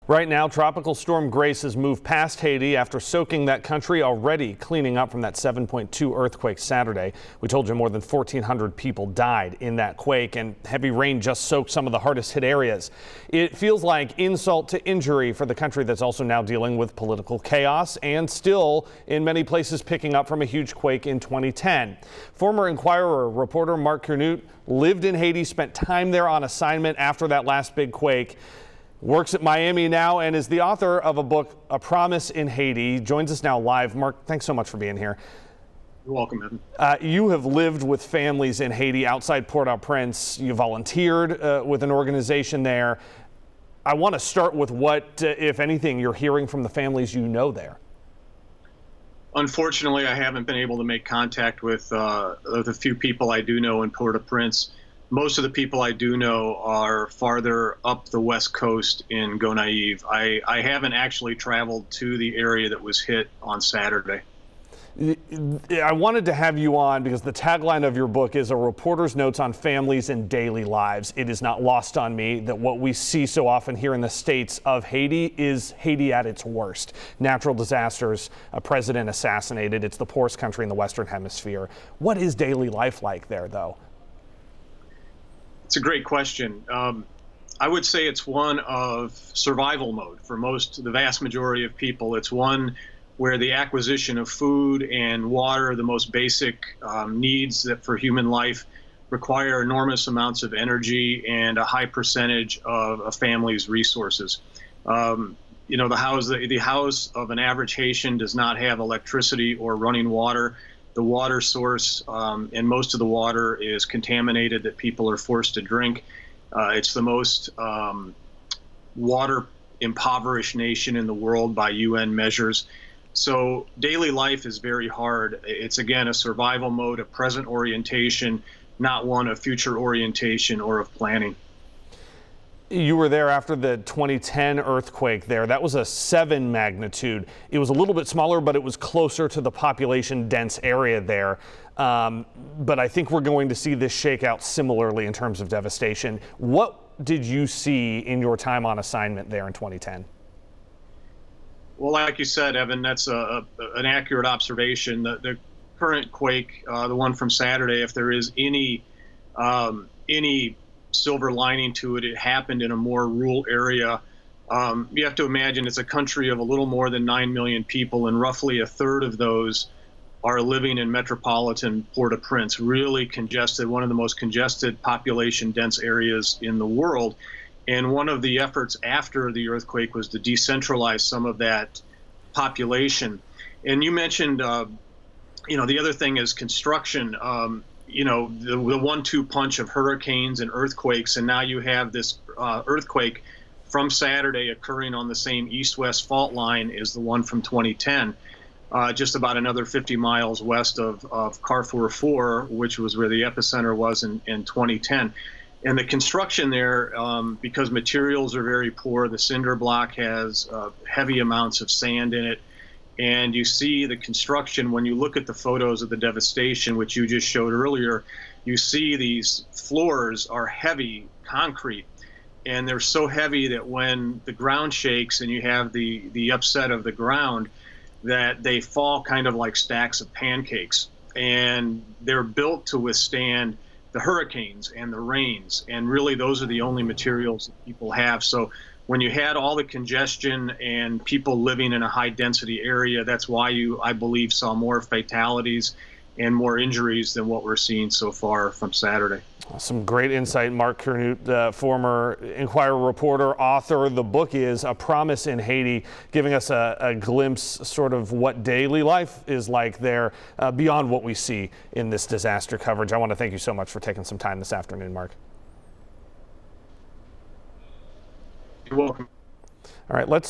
Right now, Tropical Storm Grace has moved past Haiti after soaking that country, already cleaning up from that 7.2 earthquake Saturday. We told you more than 1,400 people died in that quake, and heavy rain just soaked some of the hardest hit areas. It feels like insult to injury for the country that's also now dealing with political chaos and still in many places picking up from a huge quake in 2010. Former Enquirer reporter Mark Curnutte lived in Haiti, spent time there on assignment after that last big quake. Works at Miami now and is the author of a book, A Promise in Haiti. Joins us now live. Mark, thanks so much for being here. You're welcome, Evan. You have lived with families in Haiti outside Port-au-Prince. You volunteered with an organization there. I want to start with what, if anything, you're hearing from the families you know there. Unfortunately, I haven't been able to make contact with the few people I do know in Port-au-Prince. Most of the people I do know are farther up the west coast in Gonaive. I haven't actually traveled to the area that was hit on Saturday. I wanted to have you on because the tagline of your book is a reporter's notes on families and daily lives. It is not lost on me that what we see so often here in the States of Haiti is Haiti at its worst. Natural disasters, a president assassinated. It's the poorest country in the Western Hemisphere. What is daily life like there, though? It's a great question. I would say it's one of survival mode for the vast majority of people. It's one where the acquisition of food and water, the most basic needs that for human life, require enormous amounts of energy and a high percentage of a family's resources. You know, the house of an average Haitian does not have electricity or running water. The water source and most of the water is contaminated that people are forced to drink. It's the most water impoverished nation in the world by UN measures. So daily life is very hard. It's, again, a survival mode, a present orientation, not one of future orientation or of planning. You were there after the 2010 earthquake there. That was a 7 magnitude. It was a little bit smaller, but it was closer to the population dense area there. But I think we're going to see this shake out similarly in terms of devastation. What did you see in your time on assignment there in 2010? Well, like you said, Evan, that's an accurate observation. The current quake, the one from Saturday, if there is any silver lining to it, it happened in a more rural area. You have to imagine it's a country of a little more than 9 million people, and roughly a third of those are living in metropolitan Port-au-Prince, really congested, one of the most congested population dense areas in the world. And one of the efforts after the earthquake was to decentralize some of that population. And you mentioned, you know, the other thing is construction. You know, the 1-2 punch of hurricanes and earthquakes, and now you have this earthquake from Saturday occurring on the same east-west fault line as the one from 2010, just about another 50 miles west of Carrefour 4, which was where the epicenter was in 2010. And the construction there, because materials are very poor, the cinder block has heavy amounts of sand in it. And you see the construction, when you look at the photos of the devastation, which you just showed earlier, you see these floors are heavy concrete. And they're so heavy that when the ground shakes and you have the upset of the ground, that they fall kind of like stacks of pancakes. And they're built to withstand the hurricanes and the rains. And really, those are the only materials that people have. So when you had all the congestion and people living in a high density area, that's why you, I believe, saw more fatalities and more injuries than what we're seeing so far from Saturday. Some great insight. Mark Curnutte, former Enquirer reporter, author. The book is A Promise in Haiti, giving us a glimpse sort of what daily life is like there beyond what we see in this disaster coverage. I want to thank you so much for taking some time this afternoon, Mark. You're welcome. All right, let's